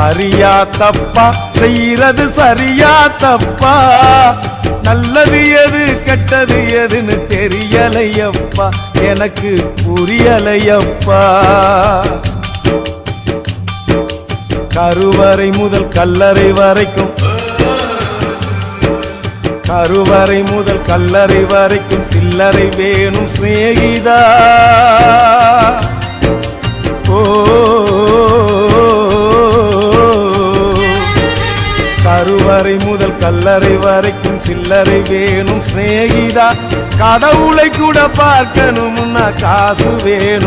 சரியா தப்பா செய்யறது சரியா தப்பா நல்லது எது கெட்டது எதுன்னு தெரியலையப்பா எனக்கு புரியலையப்பா கருவறை முதல் கல்லறை வரைக்கும் கருவறை முதல் கல்லறை வரைக்கும் சில்லறை வேணும் சிநேகிதா ஓ கருவறை முதல் கல்லறை வரைக்கும் சில்லறை வேணும் சிநேகிதா கடவுளை கூட பார்க்கணும்னா காசு வேணும்